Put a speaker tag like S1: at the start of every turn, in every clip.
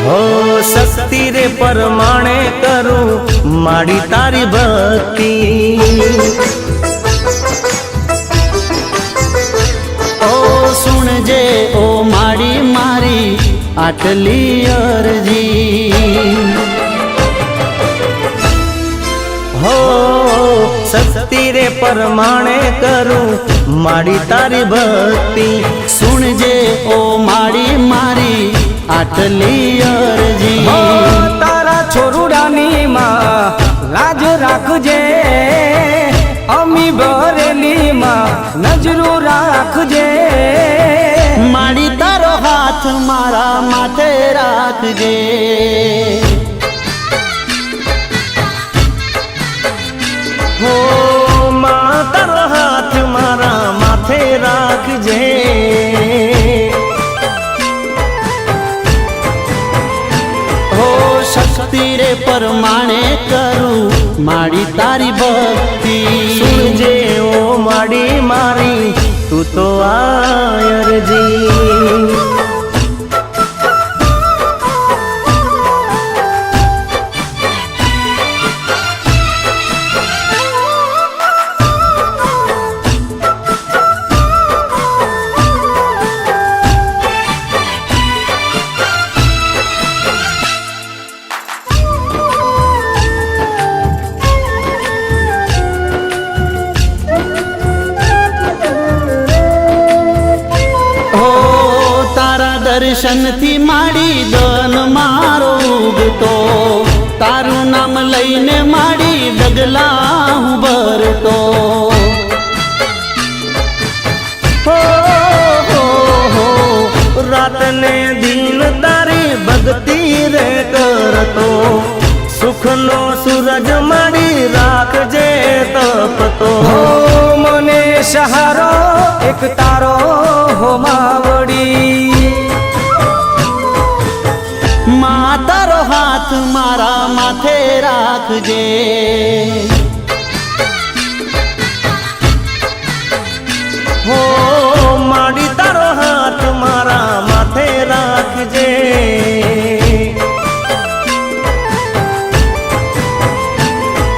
S1: हो शक्ति रे परमाणे करूं माड़ी तारी भक्ति।
S2: ओ सुनजे ओ माड़ी मारी आटली अरजी।
S1: हो शक्ति रे परमाणे करूं माड़ी तारी भक्ति।
S2: सुनजे ओ माड़ी मारी आटली अरजी।
S1: हो तारा छोरुडानी मां लाज राखजे, अमी बरेली मां नजरू राखजे।
S2: माड़ी तारो हाथ मारा माथे राखजे।
S1: हो मां तारो हाथ मारा माथे राखजे।
S2: हो शक्ति रे परमाणे करूं माड़ी तारी भक्ति।
S1: सुनजे ओ माड़ी मारी तू तो आयर जी।
S2: दर्शन थी माड़ी दन मारो उगतो। तारू नाम लईने माड़ी डगला हूँ भरतो।
S1: हो रात ने दिन तारी भक्ति रे करतो। सुख नो सूरज माड़ी राखजे तपतो। हो मने सहारो एक तारो हो मावड़ी।
S2: तारो हाथ मारा माथे राखजे।
S1: हो माड़ी तारो हाथ मारा माथे राखजे।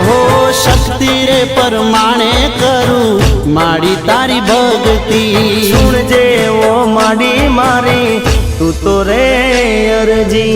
S2: हो शक्ति रे परमाणे करूं माड़ी तारी भक्ति।
S1: सुनजे ओ माड़ी मारी तू तो रे अरजी।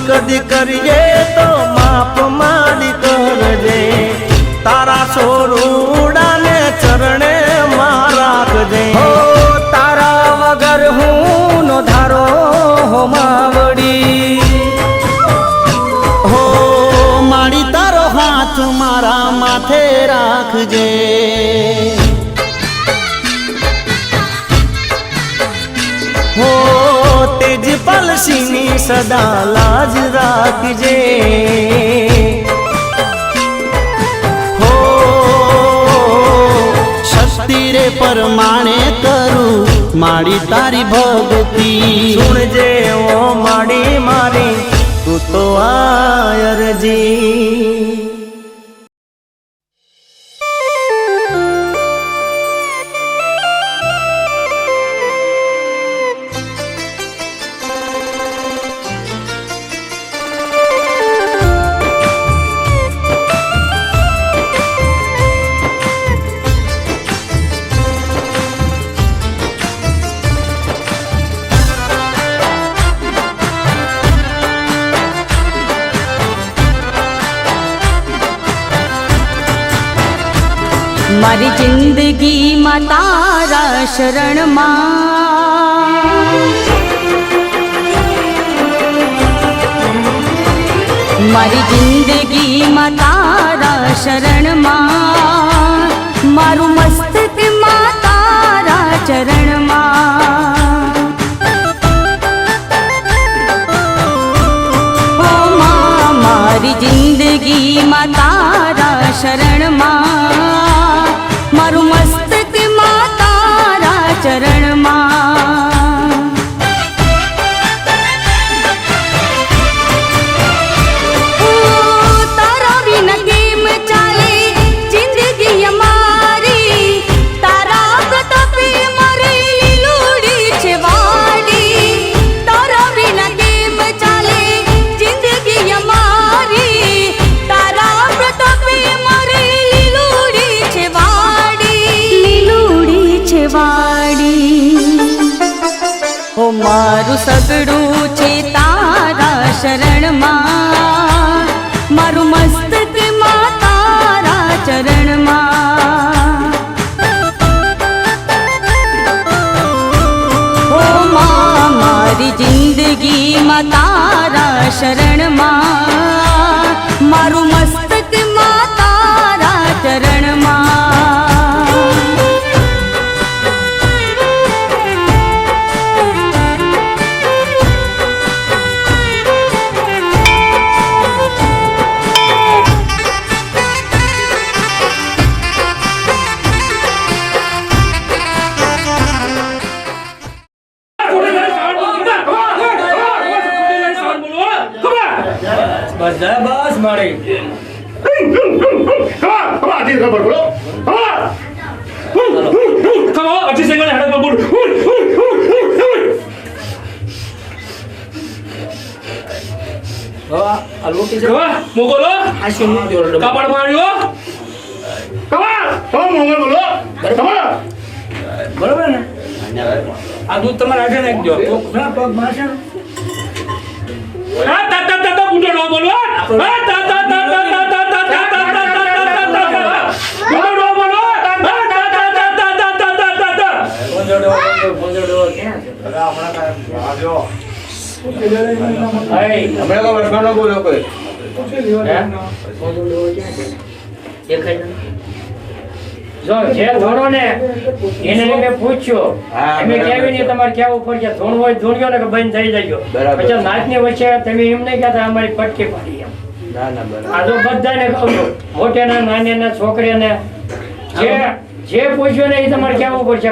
S1: कदी करिए तो माप माड़ी करजे। तारा छोरुड़ा ने चरणे राखजे। हो तारा वगर हूँ नो धारो हो मावड़ी।
S2: हो माड़ी तारो हाथ मारा माथे राखजे।
S1: हो तेज पलसीनी सदा लाज राखजे।
S2: हो शक्ति रे परमाणे करूं माड़ी तारी भक्ति।
S1: सुनजे ओ माड़ी मारी तू तो आयर जी।
S3: मारी जिंदगी में तारा शरण मां મારી જિંદગીમાં તારા શરણમાં, મારું મસ્તકમાં તારા ચરણમાં. ઓ માં, મારી જિંદગીમાં તારા શરણમાં, મારું મસ્તકમાં તારા ચરણમાં. તારા વિના કેમ ચાલે જિંદગી અમારી, તારા પ્રતાપે મારી લીલુડી છે વાડી. તારા વિના કેમ ચાલે જિંદગી અમારી, તારા પ્રતાપે મારી લીલુડી છે વાડી. લીલુડી છે વાડી. ઓ મારું સગડું છે તારા શરણમાં, મારું મસ્તકમાં તારા ચરણમાં. ઓ માં, મારી જિંદગીમાં તારા શરણમાં, મારું મસ્તકમાં તારા ચરણમાં.
S4: બસ મારી બરોબર ને? આ દૂધ તમારે આગળ નાખજો. પગ મારશે ને? જો જે ધોણો ને એને મેં પૂછ્યું, એમે કેવી નહીં તમારે કેવું પડશે, ધોણ હોય ધોણ્યો ને કે બંધ થઈ જાય. પછી નાચ ની વચ્ચે તમે એમ નહીં કહેતા અમારી પટકી પાડી એમ. આ તો બધાને કહું છું, મોટે ના નાને ના છોકરી ને જે પૂછ્યું ને એ તમારે કેવું પડશે.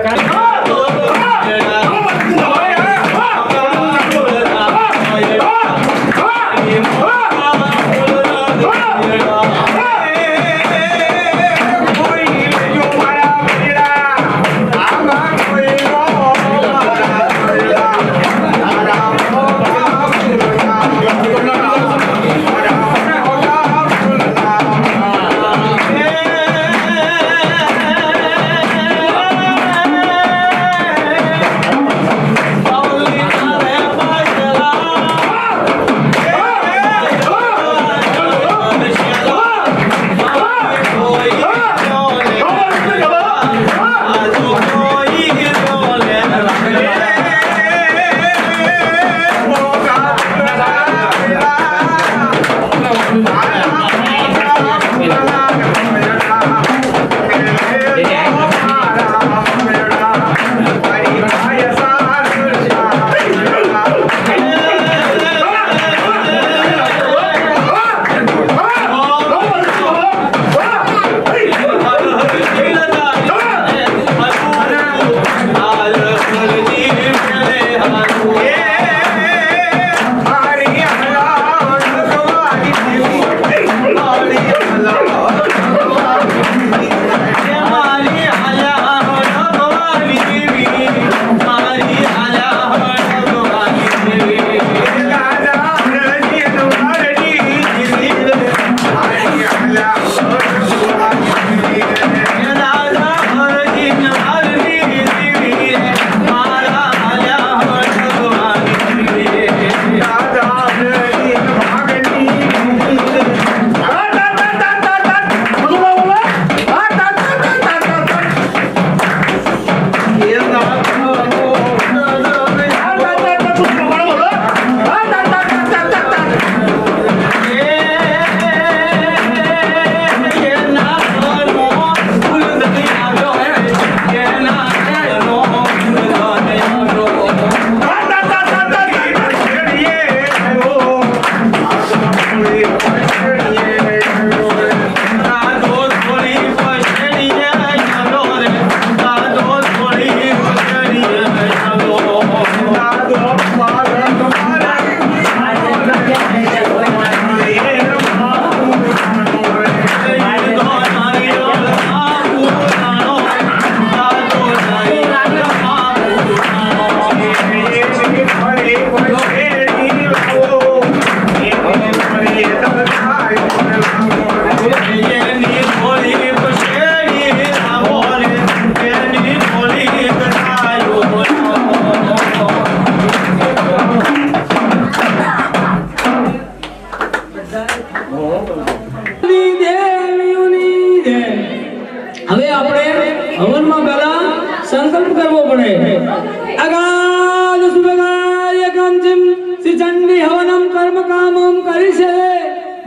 S5: अगाध सुभगाय कांचिम श्री चंडी हवनम कर्म कामम करिष्ये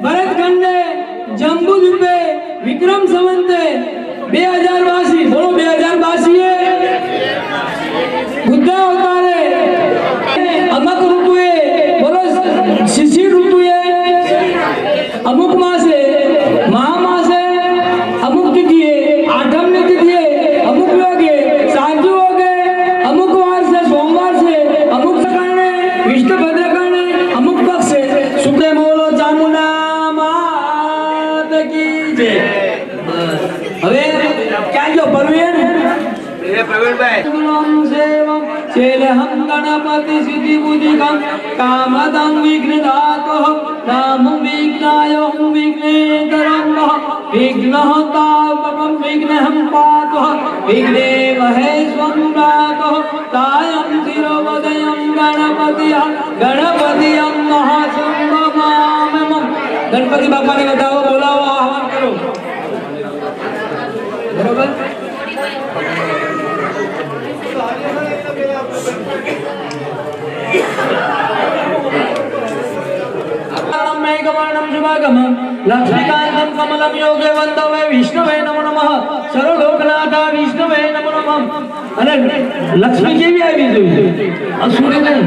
S5: भरत खंडे जम्बूद्वीपे विक्रम संवते 2082 बोलो 2082 बुद्ध अवतारे अमक ऋतुए बोलो शिशिर ऋतुए अमुक मासे महामासे अमुक तिथिए आठम तिथिए अमुक योगे सांजू होगे अमुक वार से सोमवार से अमुक करने विष्णु भद्र करने अमुक पक्ष से शुक्र मोलो चामुंडा मात की जय હવે ક્યાં ગયો પરવીન શૈલહમ ગણપતિ સિદ્ધિ બુદ્ધિકમ કામદં વિઘ્નદાતો રામ વિઘ્નાય હમ વિઘ્નેતરમ વિઘ્નહતાપકમ વિઘ્નહમ પાતો વિઘ્ને મહેશ્વમ પ્રાતો તાયં શિરોવદયં ગણપતિયં મહાસંભમામમ ગણપતિ બાપાને બતાવો બોલાવો આહવાન કરો બરોબર मेघवर्णं शुभागमं लक्ष्मीकान्तं कमलं योगे वन्दवे विष्णवे नमो नमः सर्वलोकनाथा विष्णवे नमो नमः અને લક્ષ્મી કેવી આવી જોઈએ અસુરી નહીં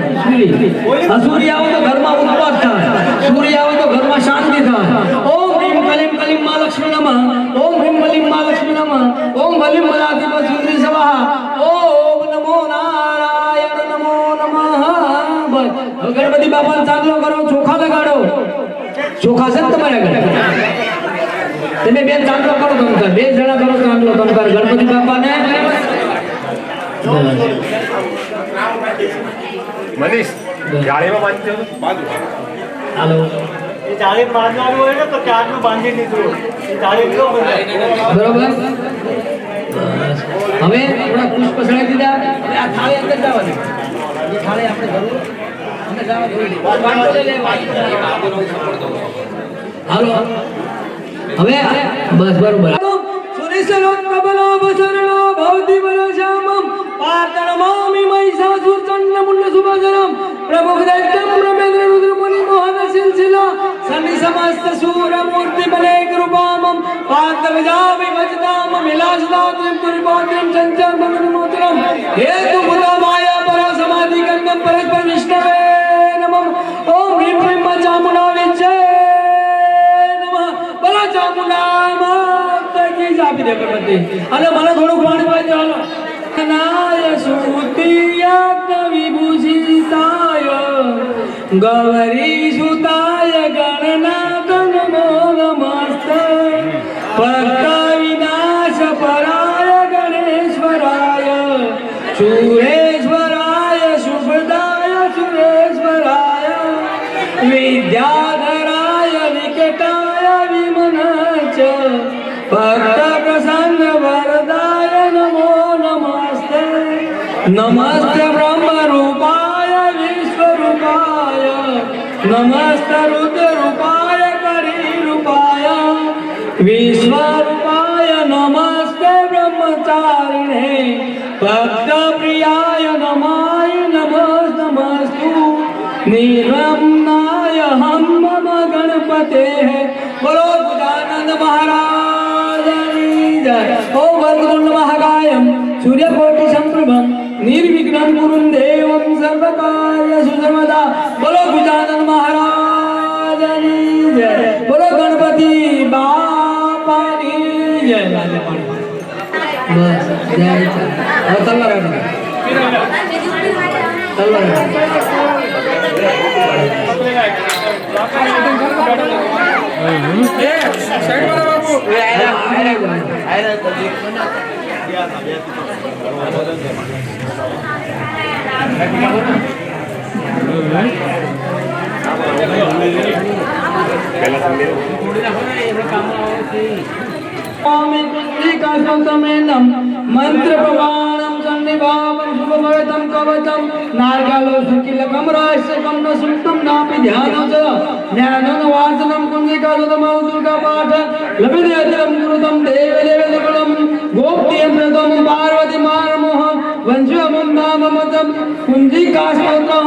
S5: અસુરી આવે તો ઘરમાં ઉપવાસ થાય સૂર્ય આવે તો ઘરમાં શાંતિ થાય ઓમ ભીમ કલીમ માં લક્ષ્મી નમઃ ઓમ ભીમ કલીમ માં લક્ષ્મી નમઃ ઓમ ભલીમ મલાધિપ સુંદરી સવાહ ઓમ નમો નારાયણ નમો નમઃ બસ ગણપતિ બાપાને ચાંદલો કરો ચોખા લગાડો ચોખા છે તમારે ઘરે તમે બે ચાંદલો કરો કંકર બે જણા કરો ચાંદલો કંકર ગણપતિ બાપાને
S6: મનીષ જાળીમાં બાંધજો
S5: હાલો
S7: એ જાળી બાંધવાનું હોય ને તો ચારનું બાંધી દીધું એ જાળી કેવો
S5: બરોબર હવે થોડા પુષ્પ સળાઈ દીધા હવે આ થાળી અંદર જવા દે એ થાળી આપણે જરૂર અંદર જવા દે વાંચો લે હાલો હવે બસ બરોબર સુરેશલોક કબલો બસરણો ભવતિ વરશ્યામમ પાર્તનમામિ મહિષાસુર ચંડમુંડ સુભજરમ પ્રમુખ દૈત્યમ પ્રમેન્દ્ર રુદ્રમુનિ મોહન સિલસિલા સન્નિ સમસ્ત સૂર મૂર્તિ બલે કૃપામમ પાર્થ વિજાવિ વજતામ વિલાસદાત્રિમ પુરીપાત્રિમ ચંચલ ભગનમોત્રમ हेतु बुधा माया परा समाधि गंगम परस्पर विष्णवे नमः ओम ह्रीं क्लीं चामुंडा विजय नमः बला चामुंडा माता की जापी दे गणपति અને મને થોડું પાણી પાજો હાલો નાય સુતિયા વિભૂષિતાય ગૌરી સુતાય ગણનાથ નમો નમસ્તે ભક્ત વિનાશ પરાય ગણેશ્વરાય सुरेश्वराय शुभदाय सुरेश्वराय विद्याधराय विकटाय विमनाच भक्त प्रसन्न वरदाय नमो नमस्ते नमस्ते ब्रह्म रूपाय विश्वरूपाय नमस्ते रुद्र रूपाय करी रूपाय विश्वरूपाय नमस्ते ब्रह्मचारिणे भक्त प्रियाय नमाय नमस्तु निर्वम्नाय हम मम गणपते बोलो गजानन महाराज की जय ओम वक्रतुंड महाकायम सूर्यकोटि संप्रभं निर्विघ्नं कुरुं देवं सर्वकार्येषु सर्वदा बोलो गजानन महाराज की जय बोलो गणपति बापा की जय बस जय तलवार तलवार मंत्र प्रमाणम सन्निभावम शुभमयतम कवचम नारगालो सुकिलकम रहस्यकम न सुक्तम नापि ध्यानं च ज्ञानं वाचनं कुंजिकालोदम दुर्गा पाठ लभिदेयतम गुरुतम देव देवदकुलम गोप्तियं प्रदम पार्वती मारमोह वंशमं नाम ममतम कुंजिकास्तोत्रम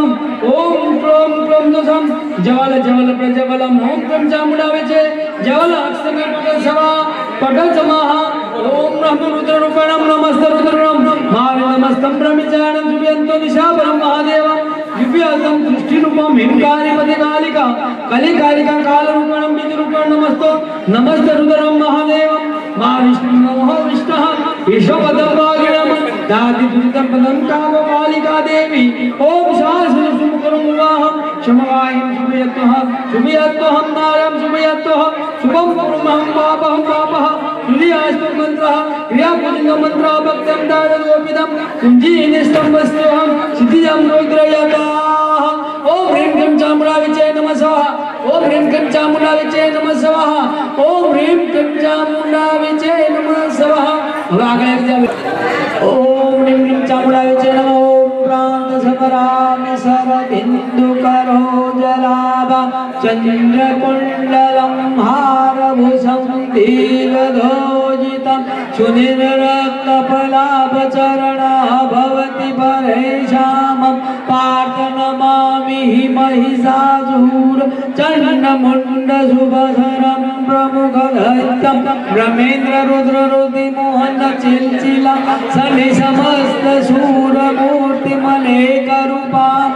S5: ओम क्लोम क्लोम दोसम जवल जवल प्रजवलम ओम क्लोम चामुंडा विचे जवल अक्षमे पटसवा पटल समाहा ओम ब्रह्म रुद्र रूपणम नमस्ते रुद्रम महावीर नमस्तं ब्रह्मचारणं जुबयन्तो निशापरं महादेव युव्यासं दृष्टिरूपं हिंकारिपति कालिका कलिकालिका कालरूपणं बीजरूपं नमस्तो नमस्ते रुद्रं महादेव महाविष्णु नमो विष्णुः ईशपदं वागिणं दाति दुरितं पदं कामपालिका देवी ओम शासनं सुमुखं वाहं क्षमवाहिं शुभयत्वहं नारं शुभयत्वः शुभं कुर्मः पापहं पापः तुलियास्तु मंत्रः क्रियापुलिंग मंत्रः भक्तं दारदोपितं कुञ्जीनिष्ठं वस्तुहं सिद्धिजं रुद्रयताः ओम ह्रीं क्लीं चामुण्डाविचे नमः स्वाहा ओम ह्रीं क्लीं चामुण्डाविचे नमः स्वाहा ओम ह्रीं क्लीं चामुण्डाविचे नमः स्वाहा હવે આગળ આવી જાવ ઓમ ह्रीं क्लीं चामुण्डाविचे नमः ओम प्रांत समरामि सरबिन्दु करोजलाभा चन्द्रकुण्डलं हारभूषं दीर्घधोजितं सुनिर्रक्तफलाभचरणः भवति परेशामं पार्थनमामि महिषासुर चण्डमुण्डशुभधरं प्रमुखदैत्यं ब्रह्मेन्द्ररुद्ररुधिमोहन चिल्चिलं शनि समस्तशूरमूर्तिमलेकरूपां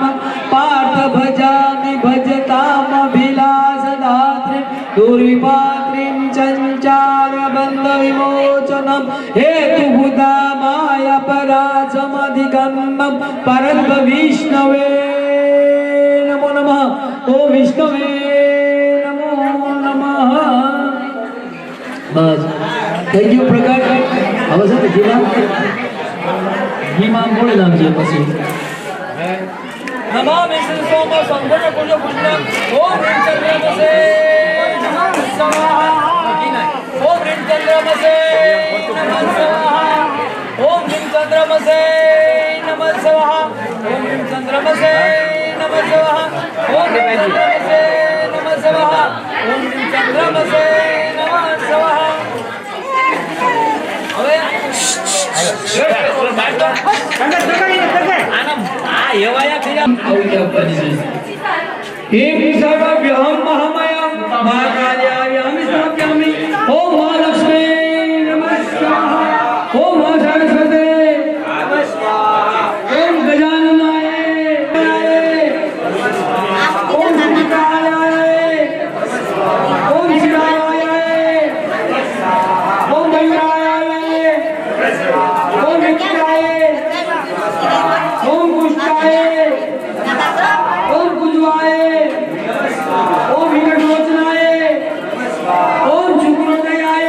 S5: पार्थ भजामि भजतामभिलाषदात्रीं दुर्विपात्रीं चञ्चारबन्धविमोचनं हेतुभूता मायापराचमधिगम्यं परद्विष्णवे नमो नमः ओ विष्णवे नमो नमः बस थैंक यू प्रकाश હવે છે ગીમાં બોલી નાખજે પછી નમામિ સોમ સંગણ પુણ્ય પુણ્યમ ઓમ રીં ચંદ્રમસે નમઃ સ્વાહા ઓમ રીં ચંદ્રમસે નમઃ સ્વાહા ઓમ રીં ચંદ્રમસે નમઃ સ્વાહા ઓમ રીં ચંદ્રમસે નમઃ સ્વાહા ઓમ રીં ચંદ્રમસે નમઃ સ્વાહા ઓમ રીં ચંદ્રમસે નમઃ સ્વાહા હવે ह्रीं सर्वभ्यं महामयं महाकाल्यायं स्थापयामि ओम महालक्ष्मी नमः स्वाहा ओम महासरस्वते नमः स्वाहा ओम गजाननाय ओम शिवाय ओम शिवाय ओम गंगाय ओम विष्णाय ओम पुष्टाय ओम कुजवाय ओम हिरण्यलोचनाय ओम शुक्रोदयाय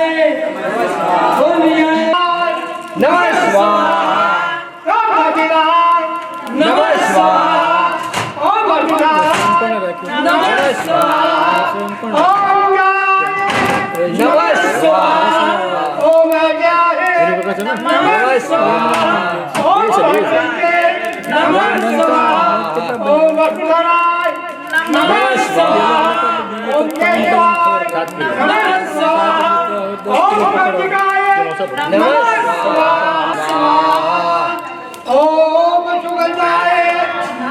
S5: ओम नियाय नमः स्वाहा ओम भगवान नमः स्वाहा ओम भगवान नमः स्वाहा ओम नमः स्वाहा ओम नमः स्वाहा ओम नमः स्वाहा ओम भगवान नमः स्वाहा ओम केशवाय नमः स्वाहा ओम भगवाय नमः स्वाहा ओम सुगंधाय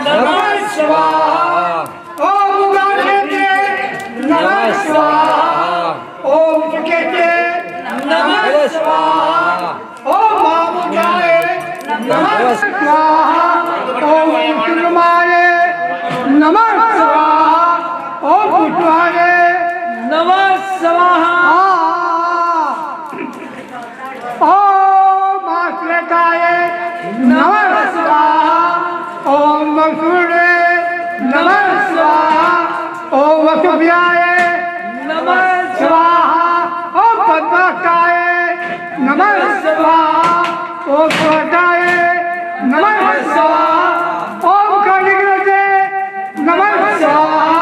S5: नमः स्वाहा ओम गायत्रे नमः स्वाहा ओम सुकेते नमः स्वाहा ओम मामुदाय नमः स्वाहा ओम कुलमाय नमः स्वाहा ओम पुष्पाय नमः स्वाहा ओम आश्रिताय नमः स्वाहा ओम वसुरे नमः स्वाहा ओम वसुभ्याय नमः स्वाहा ओम पद्माकाय नमः स्वाहा ओम स्वदाय नमः स्वाहा ओम कलिग्रते नमः स्वाहा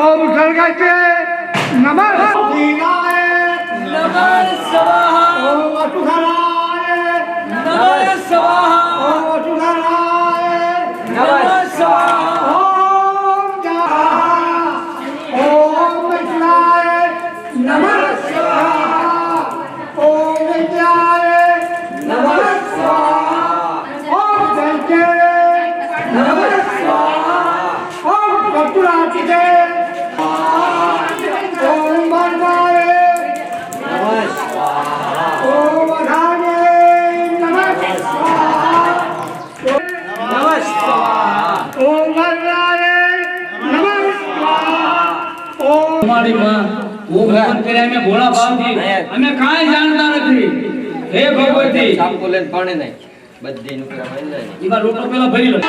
S5: ओम सर्गते नमः दीनाय नमः स्वाहा ओम वसुधराय नमः स्वाहा ओम वसुधराय नमः स्वाहा ओम जहा ओम विष्णाय नमः स्वाहा ओम विद्याय नमः स्वाहा ओम दैत्याय જગવાડીમાં ઓમ ઓમ કર્યા અમે ભોળા ભાવથી અમે કાંઈ જાણતા નથી હે ભગવતી
S4: ચાપકો લઈને પાણી નાખ બધી નું
S5: એમાં રોટલો પેલા ભરી લો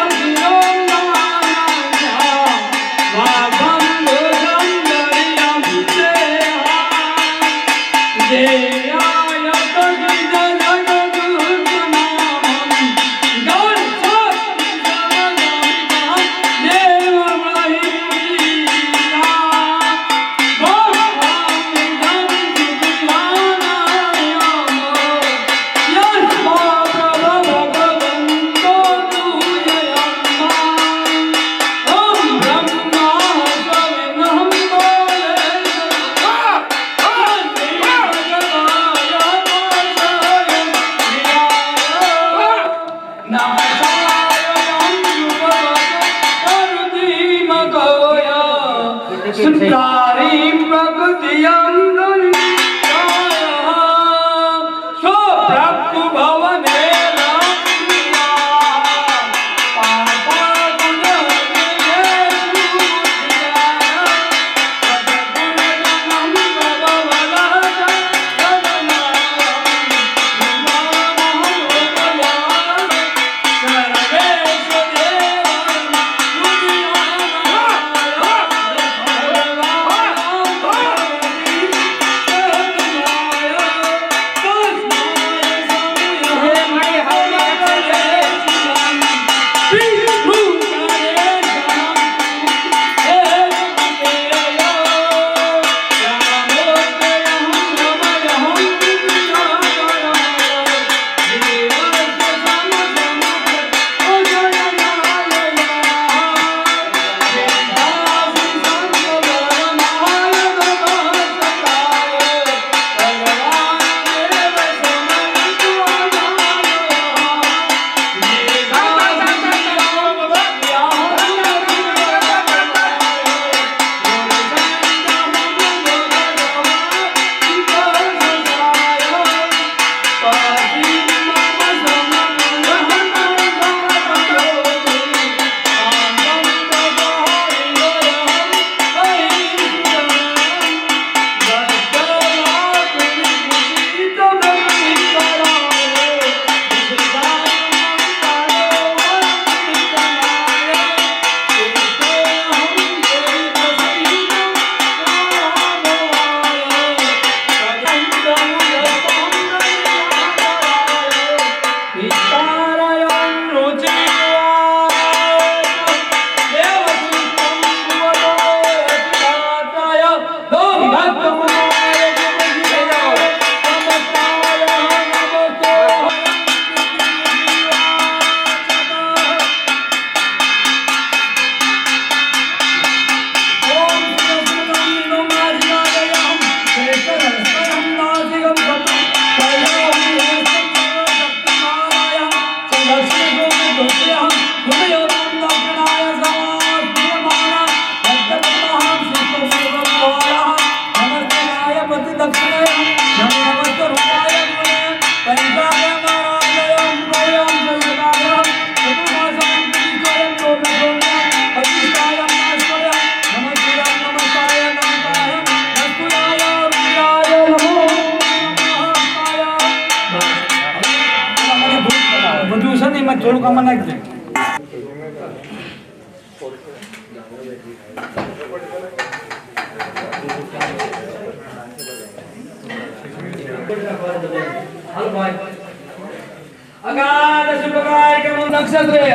S5: થોડુંક આમાં નાખી દે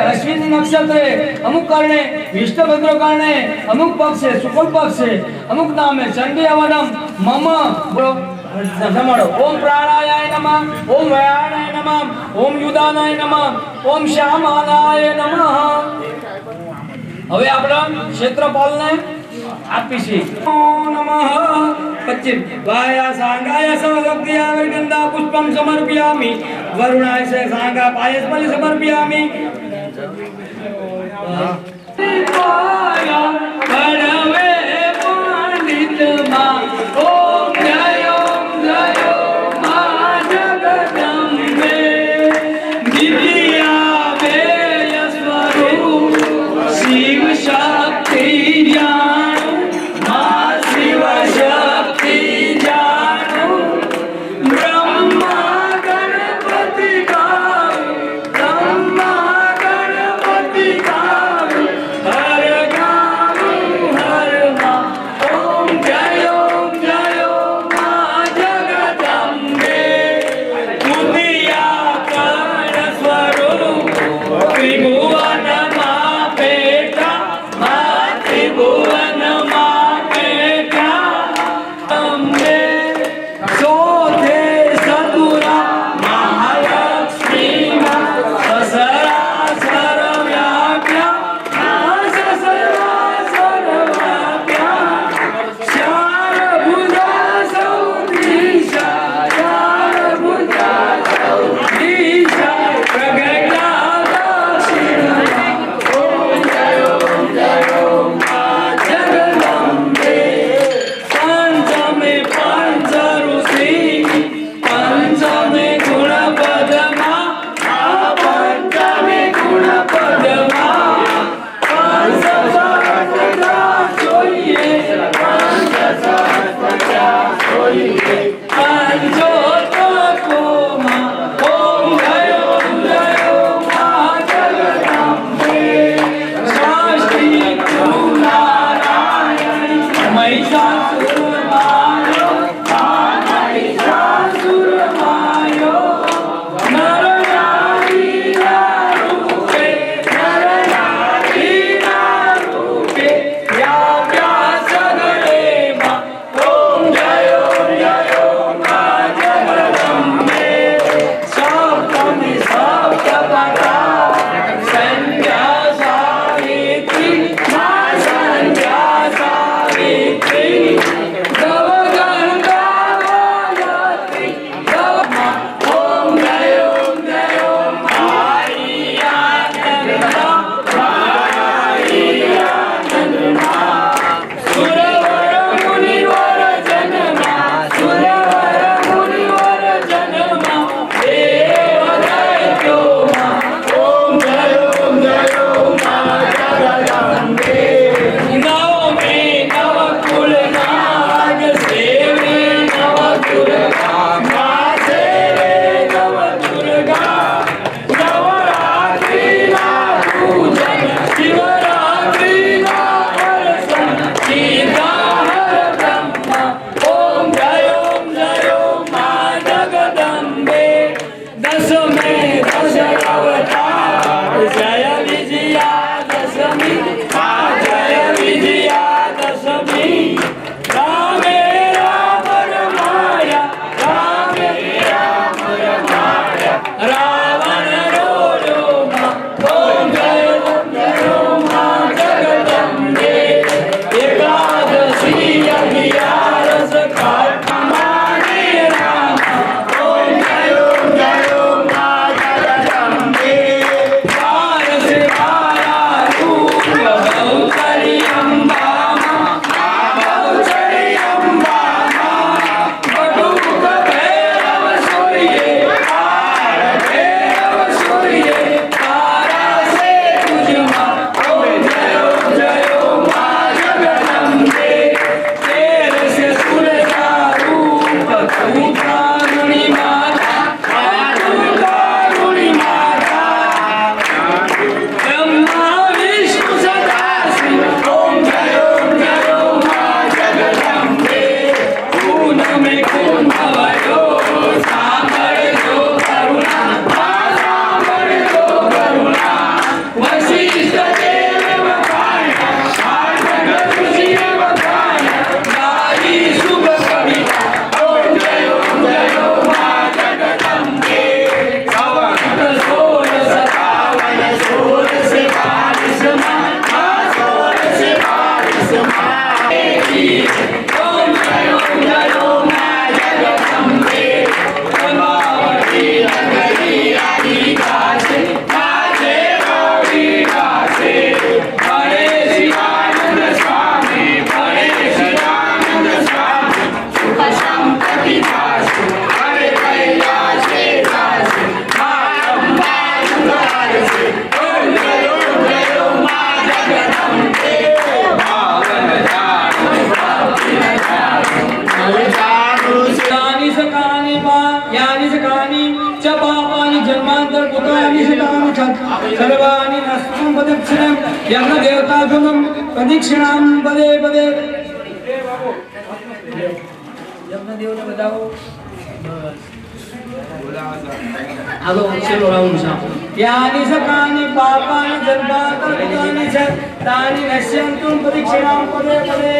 S5: अश्विनी नक्षत्र अमुक करणे विष्णुभद्र करणे अमुक पक्ष है शुक्ल पक्ष है अमुक नाम है चंडी अवनम मम ओम प्राणायाय नमः ओम व्यायाणाय नमः ओम युदानाय नमः ओम श्यामानाय नमः હવે આપણે ક્ષેત્રપાલને આપીશી ઓમ નમઃ પશ્ચિમ વાયા સાંગાય સવગત્યા વર્ગંદા પુષ્પમ સમર્પયામિ વરુણાય સે સાંગા પાયસ બલિ સમર્પયામિ વાયા પડવે પંડિત માં ઓમ જય મા જગદંબે દિવ્યા વેય સ્વરૂપ શિવ શક્તિ જ્ઞાન મા શિવ सर्वाणि नष्टं प्रदक्षिणं यज्ञ देवतागमं प्रदक्षिणां पदे पदे यज्ञ देवता बताओ हेलो चलो राउंड सा यानि सकानि पापानि जन्मान्तरकृतानि च तानि नश्यन्तु प्रदक्षिणां पदे पदे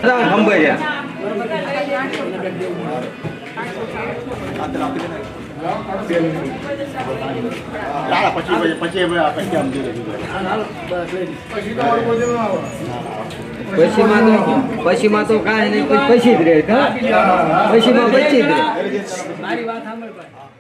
S8: हम भैया પછી માં તો કાંઈ નહીં પછી જ રહે પછી માં બચી જ રહે
S5: મારી વાત સાંભળ ભાઈ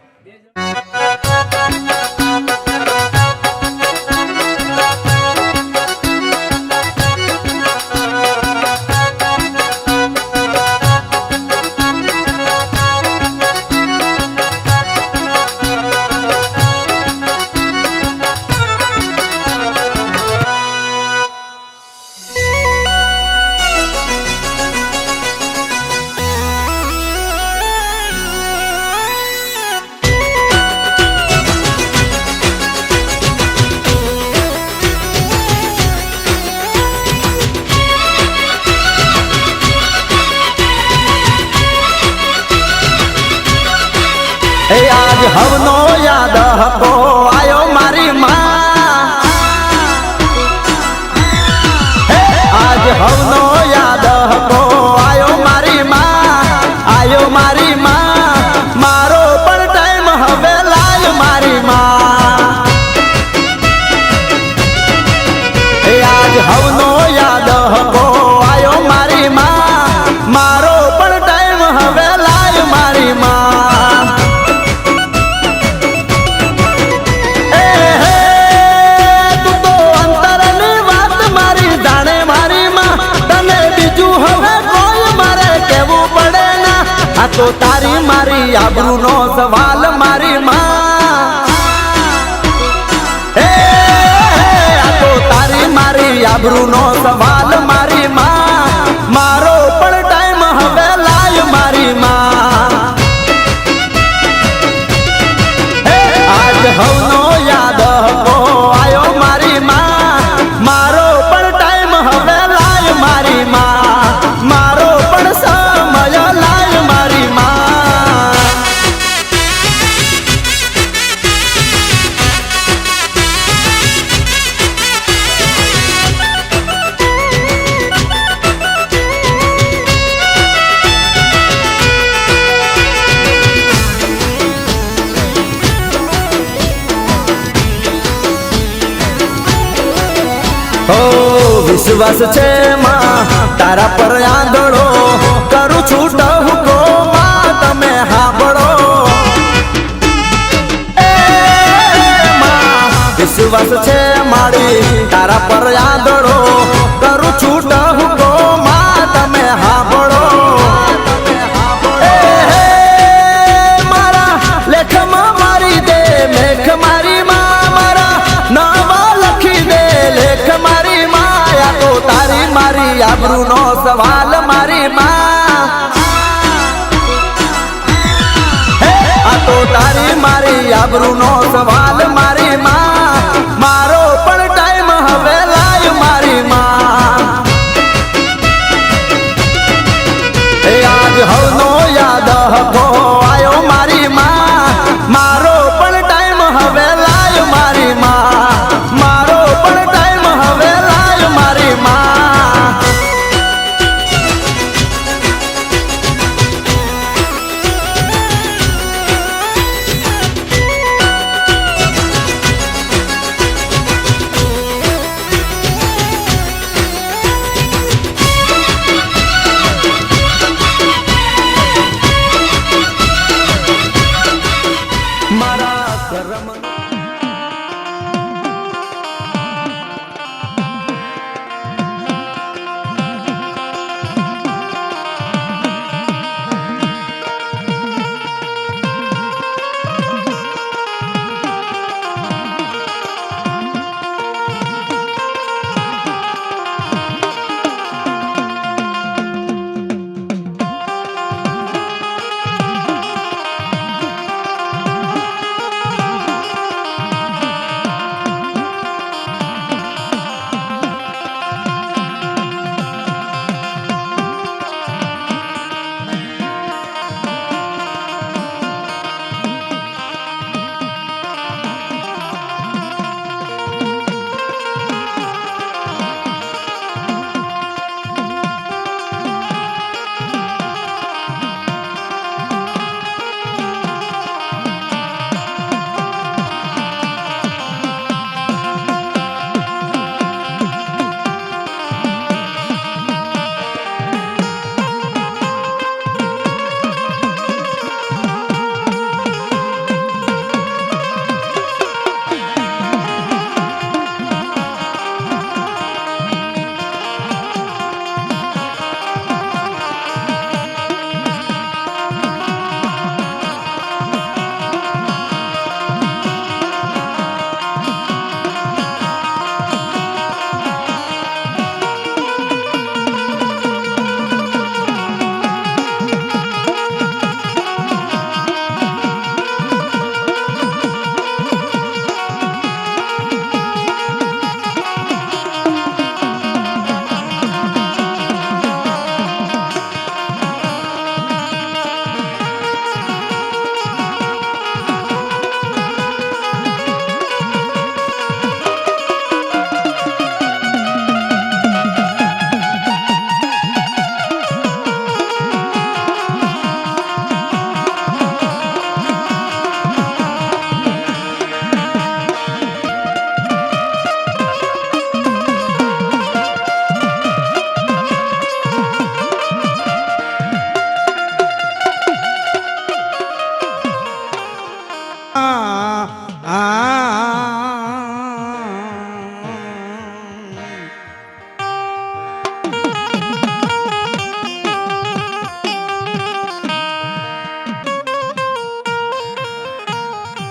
S1: आज हवनो याद हको आयो मारी माँ आज हवनो याद हको आयो मारी माँ मारो पण टाइम हवे लाय मारी माँ आज हवनो याद हको आयो मारी माँ मारो पण टाइम हवे लाय मारी माँ तो तारी मारी आबरू नो सवाल मारी माँ तो तारी मारी आबरू नो सवाल मारी माँ मारो पण टाइम हवे लाय मारी माँ હવનો યાદ હકો આયો મારી માં મારો પણ ટાઈમ હવે લાય મારી માં મારો પણ સમય લાય મારી માં વિશ્વાસ છે માં તારા પર આંધળો કરું છું ટહુકો માં તમે હાંભળો એ માં વિશ્વાસ છે મારી તારા પર આંધળો કરું છું ટહુકો માં તમે હાંભળો એ મારા લેખમાં મારી દે મેઘ મારી માં મારા નાવા લખી દે લેખ મારી તારી મારી આબરૂ નો સવાલ મારી માં આ તો તારી મારી આબરૂ નો સવાલ મારી માં મારો પણ ટાઈમ હવે લાય મારી માં એ આજ હવનો યાદ હકો આયો મારી માં મારો પણ ટાઈમ હવે લાય મારી માં મારો પણ ટાઈમ હવે લાય મારી માં મારા કરમ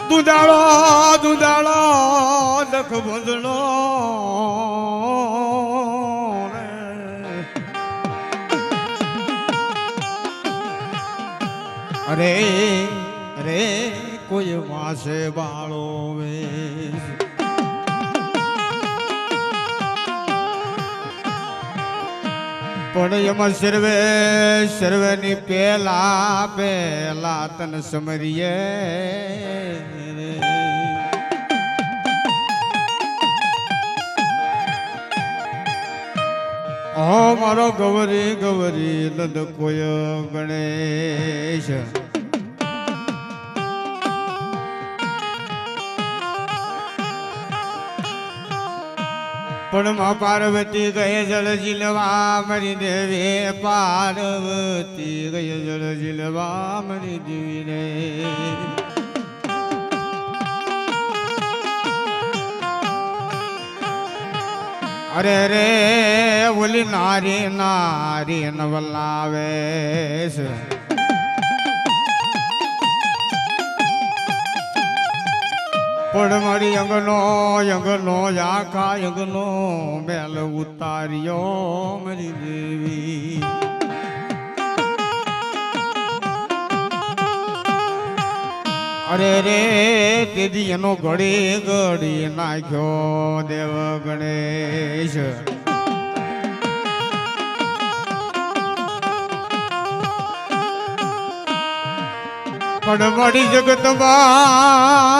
S9: દુદાળો દુદાળો લખ બંધણો અરે અરે કોઈ કોઈ માસે બાળો વેશ પણ એમાં સર્વે ની પેલા તન સમરીએ ઓ મારો ગૌરી ગૌરી નંદ કોઈ ગણેશ પણ માં પાર્વતી ગયે જળ જીલવા મરી દેવી પાર્વતી ગયે જળ જીલવા મરી દેવી રે અરે રે ઓલી નારી નારી નવલાવે પણ મારી અંગનો આખા અંગનો મેલ ઉતાર્યો મારી દેવી અરે રે તેથી એનો ઘડી નાખ્યો દેવ ગણેશ પણ મારી જગતમાં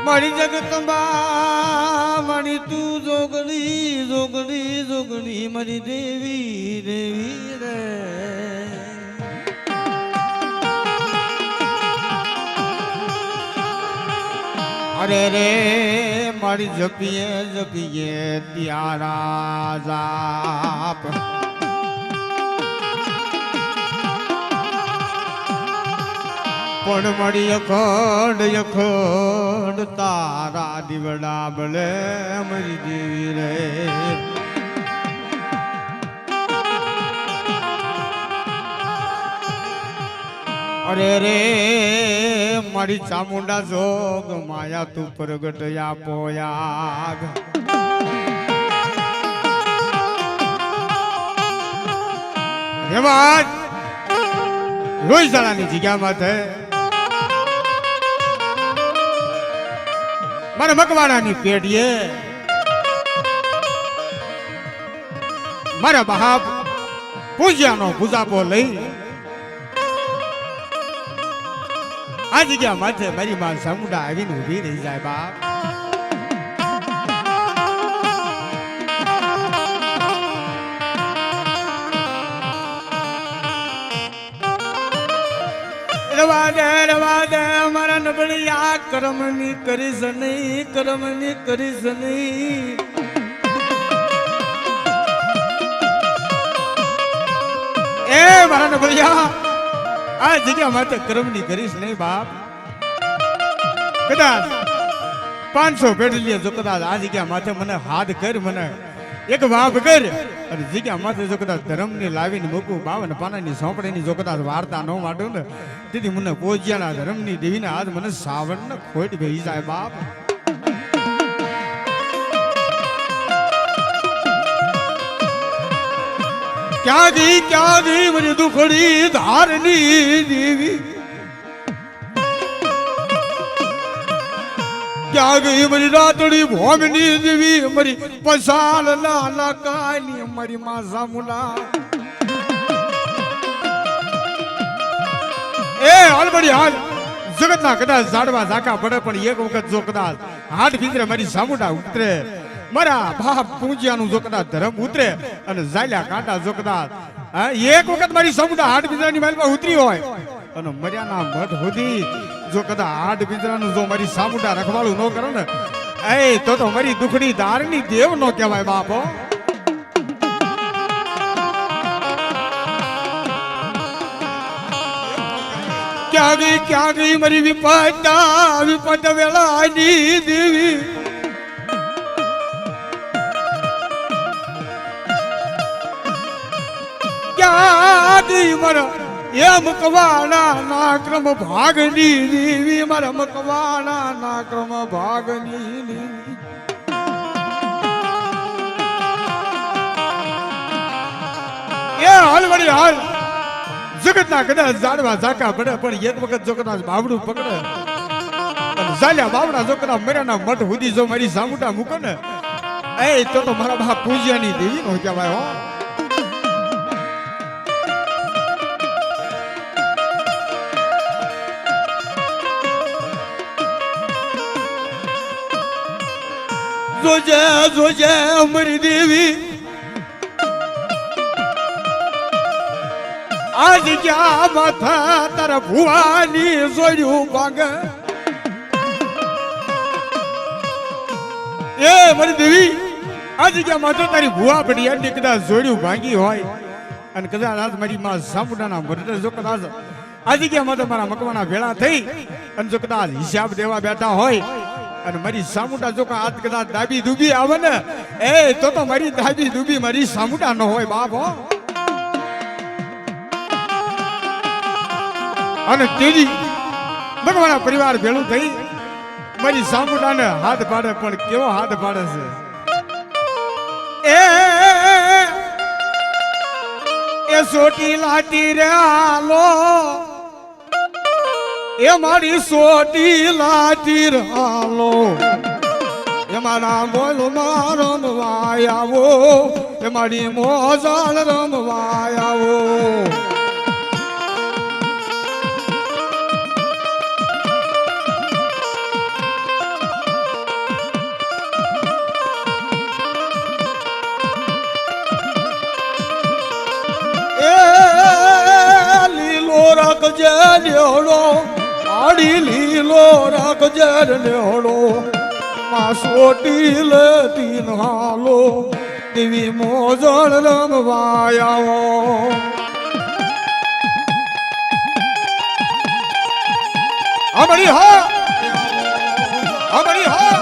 S9: મારી જગતમાં મારી તું જોગણી મારી દેવી રે અરે રે મારી જપીએ ત્યારા જાપ પણ મારી અખંડ તારા દીવડા બળે મારી દેવી રે અરે રે મારી ચામુંડા જોગ માયા તું પ્રગટ પોયાગ હેવાજ રોહિશાળાની જગ્યામાં છે મારા મકવાડાની પેઢીએ મારા બાપ પૂજ્યાનો પૂજાપો લઈ આ જગ્યા માથે મારી માં ચામુંડા આવીને ઉભી રહી જાય બાપ રવા દે મારા નબળિયા કર્મની કરીશ નહીં એ મારા નબળિયા આ જગ્યા માથે કર્મની કરીશ નહીં બાપ કદાચ 500 પેઢી જો કદાચ આ જગ્યા માથે મને હાથ કર મને એક વાપ કર અને જગ્યા માથે જો કદાચ ધર્મની લાવીને મૂકું 52 પાનાની સોંપડીની જો કદાચ વાર્તા ન માંડું ને તેથી મને પોજ્યાના ધર્મની દેવીના હાથ મને સાવન ને ખોટ ભઈ જાય બાપ ક્યાં ગઈ મારી દુખડી ધારની દેવી ક્યાં ગઈ મારી રાતડી ભોમની દેવી મારી પસાલ લાલા કાની મારી માં ચામુંડા એ હાલબડી હાલ જગતના કદાચ ઝાડવા ઝાકા પડે પણ એક વખત જો કદાચ હાથ ભીતરે મારી ચામુંડા ઉતરે મારા બાપ પૂજ્યાનું જો કદાચ ધર્મ ઉતરે અને ઝાલ્યા કાંટા જો કદાચ એક વખત મારી ચામુંડા હાથ ભીતરાની માલમાં ઉતરી હોય અને મર્યાના મત સુધી જો કદાચ હાથ ભીતરાનું જો મારી ચામુંડા રખવાળું ન કરો ને તો મારી દુખડી દારની દેવ નો કહેવાય બાપો ક્યાં ગઈ મારી વિપત વેળાની દેવી ક્યાં ગઈ મારા એ મકવાણા ના ક્રમ ભાગની દેવી મારા મકવાણા ના ક્રમ ભાગની દેવી એ હાલ વળી હાલ જગતના કદાચ ઝાડવા ઝાકા પડે પણ એક વખત જો કદાચ બાવડું પકડે અને ઝાલ્યા બાવડા જો કદાચ મેરાના મઠ સુધી જો મારી સામુટા મૂકો ને એ તો મારા બાપ પૂજ્યાની દેવી નો કહેવાય હો. જોજે જોજે અમારી દેવી આજ ક્યાં માથા તારા ભુવાની જોડ્યું ભાગે એ મારી દેવી આજ ક્યાં માથા તારી ભુવા પડી એની કદાચ જોડ્યું ભાંગી હોય અને કદાચ આજ મારી માં સામુડાના મરડે જો કદાચ આજે ક્યાં માથા મારા મકવાના ભેળા થઈ અને જો કદાચ હિસાબ દેવા બેઠા હોય અને મારી સામુટા જો આજ કદાચ દાબી દુબી આવે ને એ તો મારી દાબી દુબી મારી સામુટા ન હોય બાપ હો. અને તેજી ભગવાનના પરિવાર ભેળું થઈ મારી સામુટાને હાથ પાડે પણ કેવો હાથ પાડે છે એ સોટી લાટી રે હાલો એ મારી સોટી લાટી રે હાલો એ મારા બોલ રમવાય આવો એ મારી મોજાળ રમવાય આવો. રાખજે લેવડો આડી લીલો રાખજે લેવડો માં સોટી લેતી હાલો દેવી મોજળ રમવાયાઓ. અમારી હા અમારી હા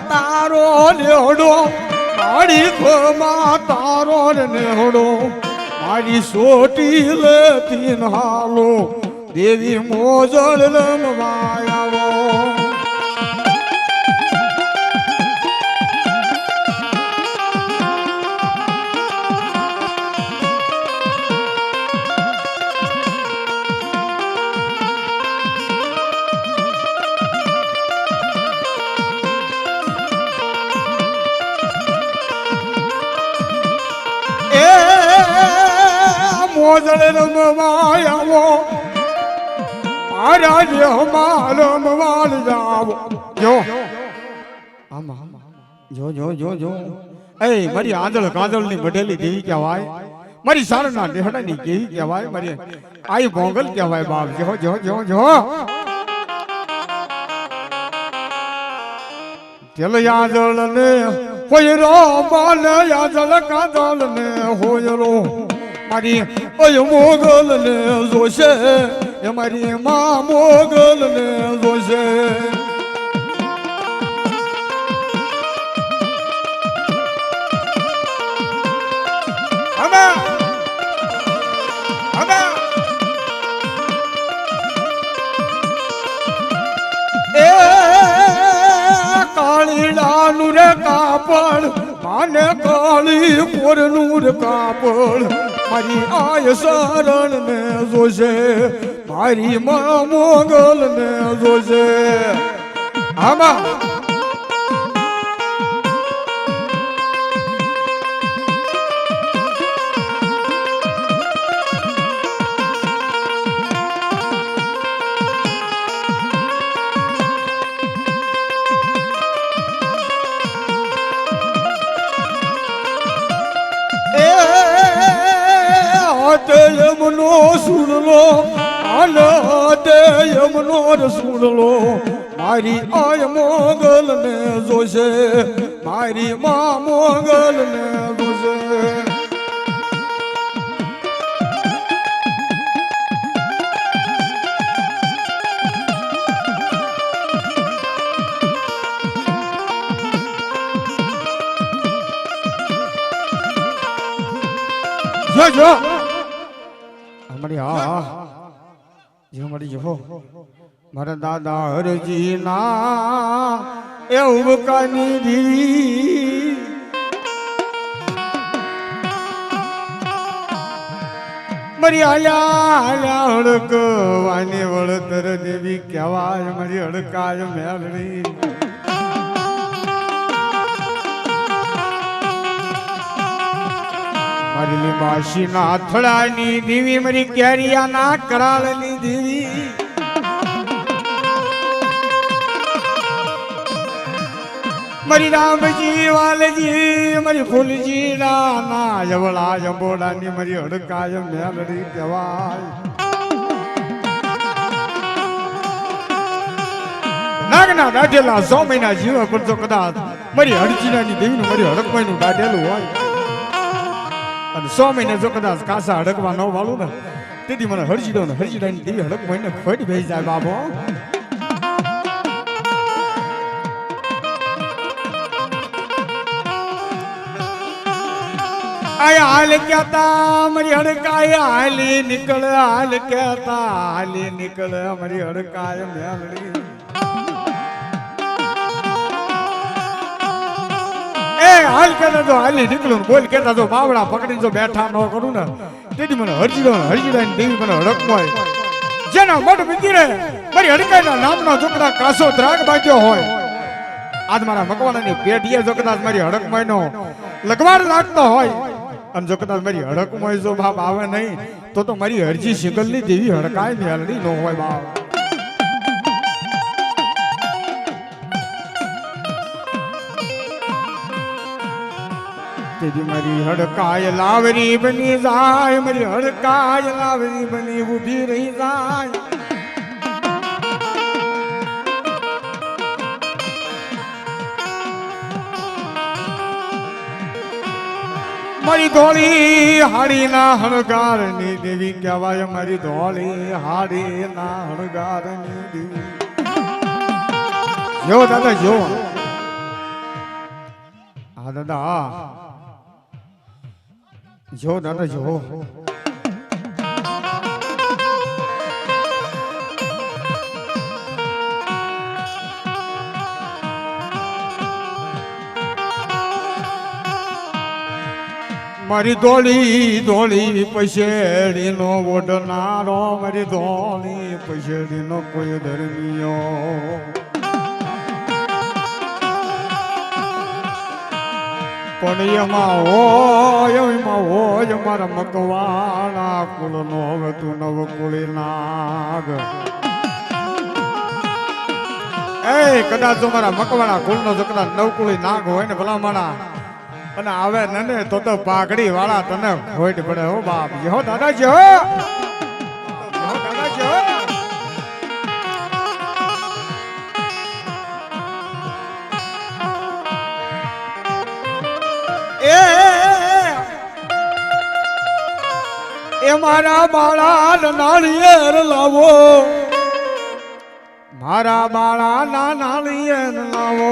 S9: તારો નેહડો મારી ખોમાં તારો નેહડો મારી સોટી લેતી હાલો દેવી મોજળ રમવાયાવો. મોજળ રમવાયાવો મારા દેહમાં રમવાલ જાવો જો આમાં જો જો જો જો એ મારી આંધળ કાંદળની મઢેલી દેવી કહેવાય મારી સારના દેહડાની કેવી કહેવાય મારી આઈ ભોંગલ કહેવાય બાપ જો જો જો જો ચલ યાદળ ને હોય રો બાલ યાદળ કાંદળ ને હોય રો મારી ઓય મોગલ ને જોશે એ મારી માં મોગલ ને જોશે. એ કાળીડાનું રે કાપડ માને કાળી કોરનું રે કાપડ મારી આય શરણ ને જોશે મારી માં મોગલ ને જોશે. આમાં યમનો સુણલો આને યમનો સુણલો મારી આય મોગલ ને જોશે મારી માં મોગલ ને જોશે. જો જો અમારી હા જો મારી જો મારા દાદા હરજી ના એ ઉબકાની દી મારી આલ્યા હડક વાની વળતર દેવી કહેવાય મારી હડકાય મેલડી મારી લીંબાશી ના અથડાની દેવી મારી કેરિયા ના કરાળની દેવી મારી રામજી વાલજી મારી ફૂલજી ના જવળા જંબોડાની મારી હડકાય મેલડી કહેવાય નાગના દાઢેલા 100 મહિના જીવા પર તો કદાચ મારી હડજીનાની દેવીનું મારી હડકમાઈનું દાઢેલું હોય અને 100 મહિને જો કદાચ કાસા હડકવા ન વાળું ને તેથી મને હરજીડાની દેવી હડકમાઈને ખોટી ભેઈ જાય બાબો આયા હાલ કહેતા મારી હડકાય હાલી નીકળ હાલ કહેતા હાલી નીકળ મારી હડકાય મેલડી એ હાલ કહેતા તો હાલી નીકળું બોલ કહેતા તો બાવડા પકડીને જો બેઠા ન કરું ને તેથી મને હરજીડાની દેવી મને હડકમાય જેના મઢ મંદિરે મારી હડકાયના નામના છોકરા કાસો ત્રાગ બાજ્યો હોય આજ મારા મકવાણાની પેઢીએ જો કદાચ મારી હડકમાયનો લગવાડ લાગતો હોય અને જો કદાચ મારી હડકમાં જો બાપ આવે નહીં તો મારી હરજી શિકલની દેવી હડકાય મેલડી ન હોય બાપ તેથી મારી હડકાય લાવરી બની જાય મારી હડકાય લાવરી બની ઊભી રહી જાય મારી ધોળી હાડી ના હણગારની દેવી કહેવાય મારી ધોળી હાડી ના હણગારની દેવી જો દાદા જો હા દાદા જો દાદા જો મારી ધોળી પછેડી નો ઓઢનારો મારી ધોળી પછેડી નો કોઈ ધર્મીયો પણ એમાં હોય મારા મકવાણા કુળ નો હવે તું નવ કુળી નાગ એ કદાચ જો મારા મકવાણા કુળ નો જો કદાચ નવ કુળી નાગ હોય ને ભલા માણા અને આવે ને તો પાઘડી વાળા તને ખોટ પડે હો બાપ જો દાદાજી હો દાદાજી હો એ મારા બાળા નાળિયેર લાવો મારા બાળા ના નાળિયેર લાવો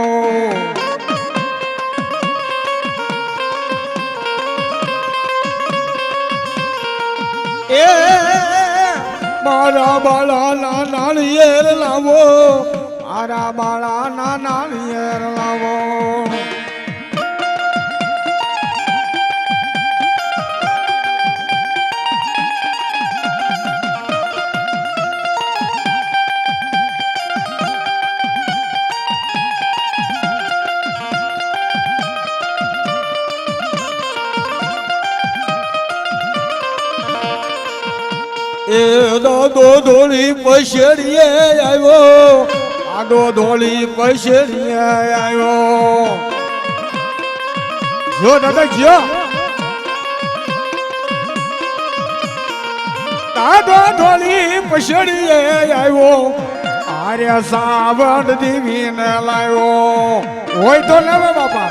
S9: એ મારા બાળા ના નાળિયેર લાવો મારા બાળા ના નાળિયેર લાવો એ દાદો ધોળી પછેડીએ આવ્યો આડો ધોળી પછેડીએ આવ્યો જો દાદા જો દાદો ધોળી પછેડીએ આવ્યો આર્ય સાવણ દેવીને લાવ્યો હોય તો લેવે બાપા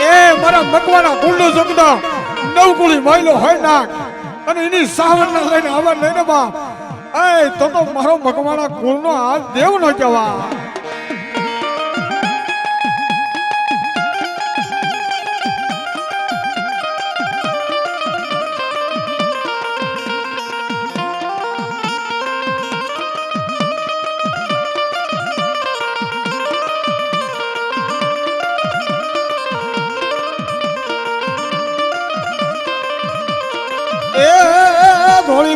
S9: એ મારા મકવાના કુંડો જગદા નવકુળી માયલો હોય નાક અને એની સાવણ લઈને આવવા લઈને બા એ તો મારો મકવાણા કુળનો આ દેવ નો કહેવા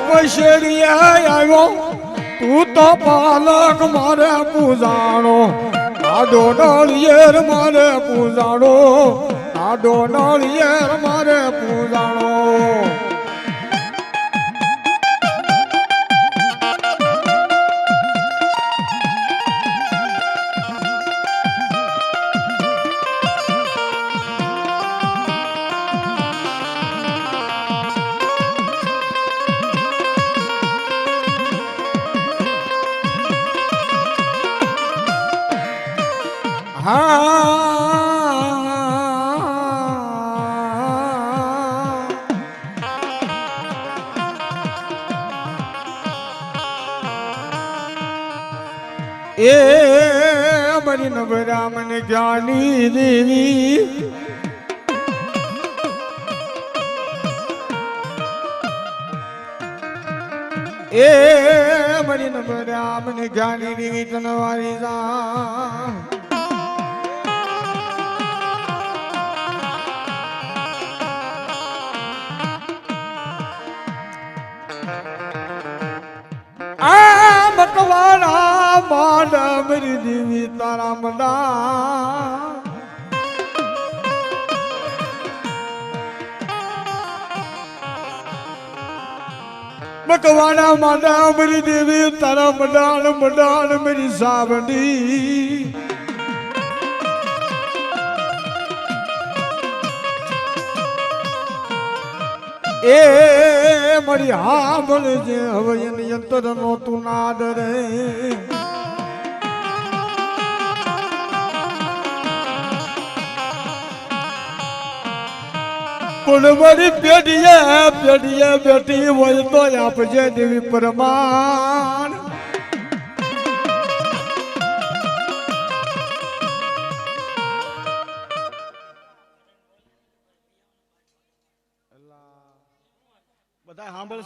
S9: કોઈ શેરીએ આવ્યો તું તો પાલક મારે પૂજાણો આડો નળિયેર મારે પૂજાણો આડો નળિયેર મારે પૂજાણો એ અમારી નવરા મને જ્ઞાની દેવી એ અમારી નવરા મને જ્ઞાની દેવી તનવારી જા મકવાના માડા મરી દેવી તારા મડા મકવાના માડા મરી દેવી તારા મડાણ મડાણ મરી સાવડી એ મારી હા ભલે છે હવે એની અંતર નો તું ના ડરે પણ મારી પેઢીએ બેઠી હોય તો આપજે દેવી પરમાણ બધા સાંભળશે